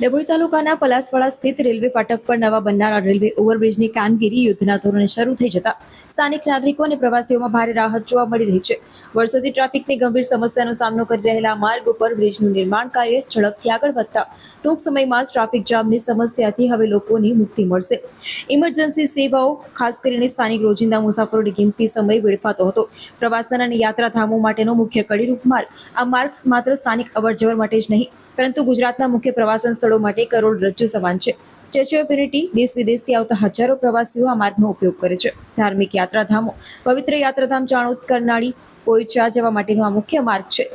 ડભોઈ તાલુકાના પલાસવાડા સ્થિત રેલવે ફાટક પર નવા બનનારા રેલવે ઓવરબ્રિજની કામગીરી યુદ્ધના ધોરણે શરૂ થઈ જતા સ્થાનિક નાગરિકો અને પ્રવાસીઓમાં ભારે રાહત જોવા મળી રહી છે. વર્ષોથી ટ્રાફિકની ગંભીર સમસ્યાનો સામનો કરી રહેલા માર્ગ ઉપર બ્રિજનું નિર્માણ કાર્ય ઝડપથી આગળ વધતા ટૂંક સમયમાં જ ટ્રાફિક જામની સમસ્યાથી હવે લોકોની મુક્તિ મળશે. ઇમરજન્સી સેવાઓ, ખાસ કરીને સ્થાનિક રોજિંદા મુસાફરોની કિંમતી સમય વેડફાતો હતો. પ્રવાસન અને યાત્રાધામો માટેનો મુખ્ય કડીરૂપ માર્ગ. આ માર્ગ માત્ર સ્થાનિક અવરજવર માટે જ નહીં, પરંતુ ગુજરાતના મુખ્ય પ્રવાસન સ્થળો માટે કરોડરજ્જુ સમાન છે. સ્ટેચ્યુ ઓફ યુનિટી, દેશ વિદેશથી આવતા હજારો પ્રવાસીઓ આ માર્ગનો ઉપયોગ કરે છે. ધાર્મિક યાત્રાધામો, પવિત્ર યાત્રાધામ ચાણોદ, કરનાળી, પોઈચા જવા માટેનો આ મુખ્ય માર્ગ છે.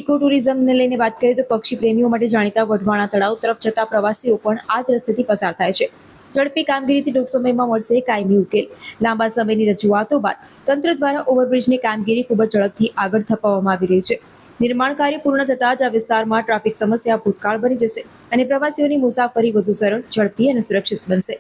ઇકો ટુરિઝમને લઈને વાત કરીએ તો પક્ષી પ્રેમીઓ માટે જાણીતા વઢવાણા તળાવ તરફ જતા પ્રવાસીઓ પણ આ જ રસ્તેથી પસાર થાય છે. ઝડપી કામગીરીથી ટૂંક સમયમાં મળશે કાયમી ઉકેલ. લાંબા સમયની રજૂઆતો બાદ તંત્ર દ્વારા ઓવરબ્રિજની કામગીરી ખૂબ જ ઝડપથી આગળ ધપાવવામાં આવી રહી છે. નિર્માણ કાર્ય પૂર્ણ થતાં જ આ વિસ્તારમાં ટ્રાફિક સમસ્યા ભૂતકાળ બની જશે અને પ્રવાસીઓની મુસાફરી વધુ સરળ, ઝડપી અને સુરક્ષિત બનશે.